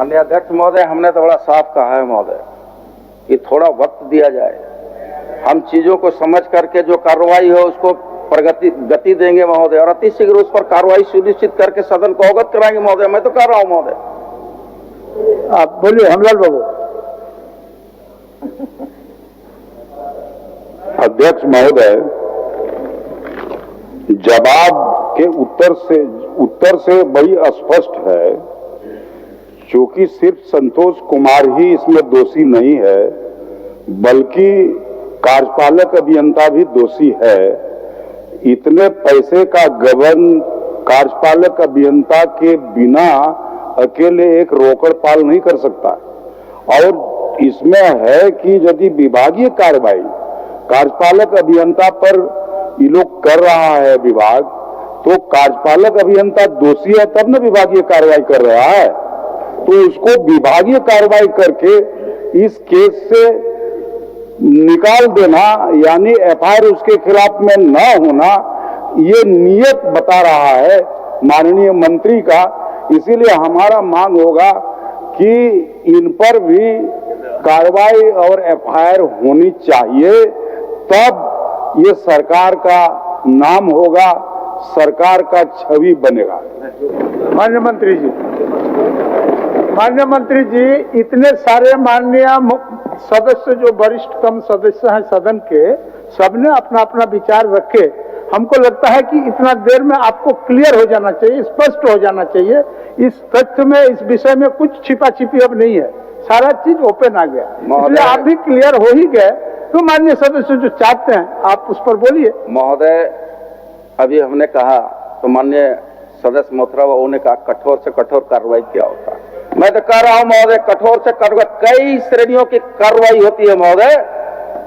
माननीय अध्यक्ष महोदय, हमने तो बड़ा साफ कहा है महोदय कि थोड़ा वक्त दिया जाए, हम चीजों को समझ करके जो कार्रवाई हो उसको गति देंगे महोदय, और अतिशीघ्र उस पर कार्रवाई सुनिश्चित करके सदन को अवगत कराएंगे महोदय। मैं तो कर रहा हूं महोदय। आप बोलिए हेमलाल बाबू। अध्यक्ष महोदय, जवाब के उत्तर से बड़ी स्पष्ट है, क्योंकि सिर्फ संतोष कुमार ही इसमें दोषी नहीं है, बल्कि कार्यपालक अभियंता भी दोषी है। इतने पैसे का गबन कार्यपालक अभियंता के बिना अकेले एक रोकड़पाल नहीं कर सकता। और इसमें है कि यदि विभागीय कार्रवाई कार्यपालक अभियंता पर ये लोग कर रहा है विभाग, तो कार्यपालक अभियंता दोषी है तब न विभागीय कार्रवाई कर रहा है। तो उसको विभागीय कार्रवाई करके इस केस से निकाल देना, यानी एफआईआर उसके खिलाफ में न होना, ये नियत बता रहा है माननीय मंत्री का। इसीलिए हमारा मांग होगा कि इन पर भी कार्रवाई और एफआईआर होनी चाहिए, तब ये सरकार का नाम होगा, सरकार का छवि बनेगा। माननीय मंत्री जी, इतने सारे माननीय सदस्य जो वरिष्ठतम सदस्य हैं सदन के, सबने अपना अपना विचार रखे। हमको लगता है कि इतना देर में आपको क्लियर हो जाना चाहिए, स्पष्ट हो जाना चाहिए। इस तथ्य में, इस विषय में कुछ छिपा छिपी अब नहीं है, सारा चीज ओपन आ गया, इसलिए आप भी क्लियर हो ही गए। तो माननीय सदस्य जो चाहते हैं आप उस पर बोलिए। महोदय, अभी हमने कहा तो माननीय सदस्य मोथरा बाबू ने कहा कठोर से कठोर कार्रवाई क्या होता है। मैं तो कह रहा हूं महोदय, कठोर से कठोर कई श्रेणियों की कार्रवाई होती है महोदय।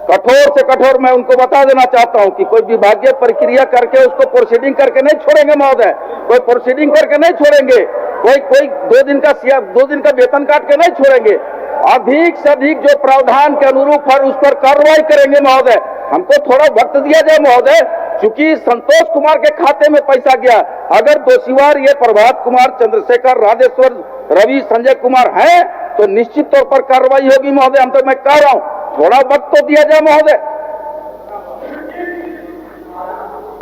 कठोर से कठोर मैं उनको बता देना चाहता हूं कि कोई विभागीय प्रक्रिया करके उसको प्रोसीडिंग करके नहीं छोड़ेंगे महोदय, कोई प्रोसीडिंग करके नहीं छोड़ेंगे, कोई 2 दिन का वेतन काट के नहीं छोड़ेंगे। अधिक से अधिक जो प्रावधान के अनुरूप है उस पर कार्रवाई करेंगे महोदय। हमको थोड़ा वक्त दिया जाए महोदय, क्योंकि संतोष कुमार के खाते में पैसा गया। अगर दोषीवार ये प्रभात कुमार, चंद्रशेखर, राजेश्वर, रवि, संजय कुमार हैं तो निश्चित तौर पर कार्रवाई होगी महोदय। हम तो मैं कह रहा हूं थोड़ा वक्त तो दिया जाए महोदय।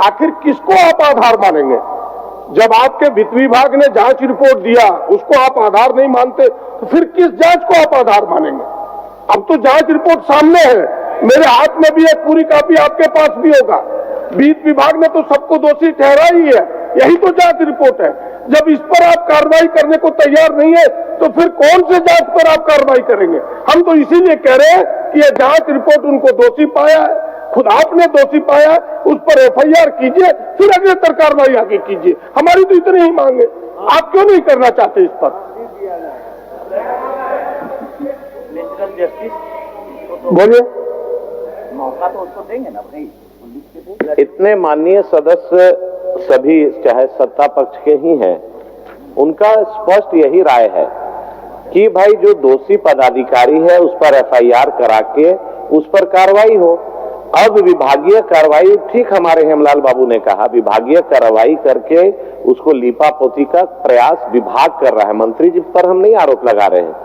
आखिर किसको आप आधार मानेंगे? जब आपके वित्त विभाग ने जांच रिपोर्ट दिया उसको आप आधार नहीं मानते, तो फिर किस जांच को आप आधार मानेंगे? अब तो जांच रिपोर्ट सामने है, मेरे हाथ में भी एक पूरी कॉपी, आपके पास भी होगा। वित्त विभाग ने तो सबको दोषी ठहरा ही है, यही तो जांच रिपोर्ट है। जब इस पर आप कार्रवाई करने को तैयार नहीं है तो फिर कौन से जांच पर आप कार्रवाई करेंगे? हम तो इसीलिए कह रहे हैं कि यह जांच रिपोर्ट उनको दोषी पाया है, खुद आपने दोषी पाया, उस पर एफआईआर कीजिए, फिर अग्रेतर कार्रवाई आगे कीजिए। हमारी तो इतनी ही मांग है, आप क्यों नहीं करना चाहते इस पर? बोलिए। मौका तो उसको देंगे ना भाई। इतने माननीय सदस्य सभी चाहे सत्ता पक्ष के ही हैं, उनका स्पष्ट यही राय है कि भाई जो दोषी पदाधिकारी है उस पर एफआईआर करा के उस पर कार्रवाई हो। अब विभागीय कार्रवाई, ठीक हमारे हेमलाल बाबू ने कहा, विभागीय कार्रवाई करके उसको लीपापोती का प्रयास विभाग कर रहा है। मंत्री जी पर हम नहीं आरोप लगा रहे हैं,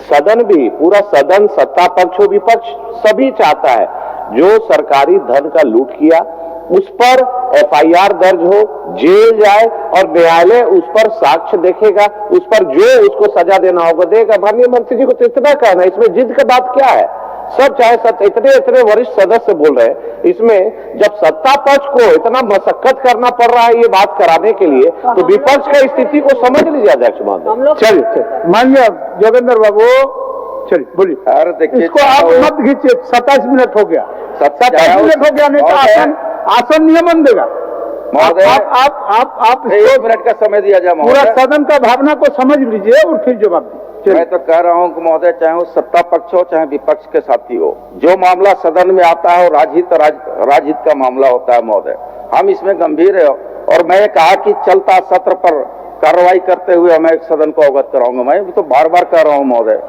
सदन भी, पूरा सदन, सत्ता पक्ष और विपक्ष सभी चाहता है जो सरकारी धन का लूट किया उस पर एफआईआर दर्ज हो, जेल जाए और न्यायालय उस पर साक्ष्य देखेगा, उस पर जो उसको सजा देना होगा देगा। माननीय मंत्री जी को तो इतना कहना, इसमें जिद की बात क्या है? सब चाहे इतने वरिष्ठ सदस्य बोल रहे हैं, इसमें जब सत्ता पक्ष को इतना मशक्कत करना पड़ रहा है ये बात कराने के लिए, तो विपक्ष का स्थिति को समझ लीजिए अध्यक्ष महोदय। चलिए माननीय जोगेंद्र बाबू, चलिए बोलिए। अरे देखिए, इसको आप मत खींचिए, 27 मिनट हो गया, 27 मिनट हो गया, नहीं तो आसन नियमन देगा महोदय। आप 1 मिनट का समय दिया जाए पूरा महोदय। सदन का भावना को समझ लीजिए और फिर जवाब दीजिए। मैं तो कह रहा हूं कि महोदय, चाहे वो सत्ता पक्ष हो चाहे विपक्ष के साथी हो, जो मामला सदन में आता है वो राजहित का मामला होता है महोदय। हम इसमें गंभीर है और मैं कहा कि चलता सत्र पर कार्रवाई करते हुए मैं सदन को अवगत कराऊंगा। मैं तो बार बार कह रहा हूं महोदय।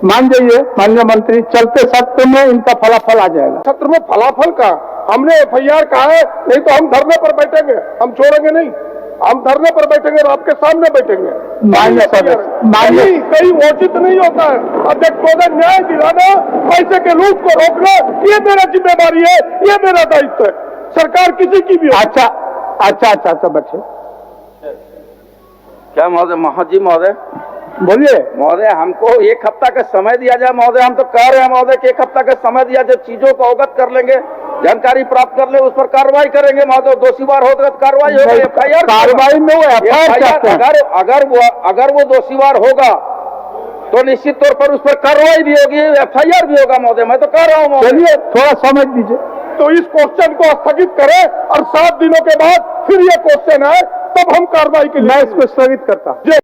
मान जाइए माननीय मंत्री, चलते सत्र में इनका फलाफल आ जाएगा। सत्र में फलाफल का हमने एफआईआर कहा है, नहीं तो हम धरने पर बैठेंगे, हम छोड़ेंगे नहीं। हम धरने पर बैठेंगे और आपके सामने बैठेंगे। माननीय सदस्य, कहीं उचित नहीं होता है अध्यक्ष महोदय, न्याय दिलाना, पैसे के लूट को रोकना, ये मेरा जिम्मेदारी है, ये मेरा दायित्व है, सरकार किसी की भी हो। अच्छा बैठे, क्या महोदय, महाजी महोदय, बोलिए। महोदय हमको एक हफ्ता का समय दिया जाए महोदय। हम तो कह रहे हैं महोदय कि एक हफ्ता का समय दिया जाए, चीजों को अवगत कर लेंगे, जानकारी प्राप्त कर ले, उस पर कार्रवाई करेंगे महोदय। दोषी वार होगा तो कार्रवाई होगी, FIR कार्रवाई में वो FIR अगर वो दोषीवार होगा तो निश्चित तौर पर उस पर कार्रवाई भी होगी, FIR भी होगा महोदय। मैं तो कह रहा हूँ महोदय। चलिए थोड़ा समझ दीजिए। तो इस क्वेश्चन को स्थगित करें और 7 दिनों के बाद फिर ये क्वेश्चन है, तब हम कार्रवाई के लिए मैं इसको स्थगित करता हूं। जी।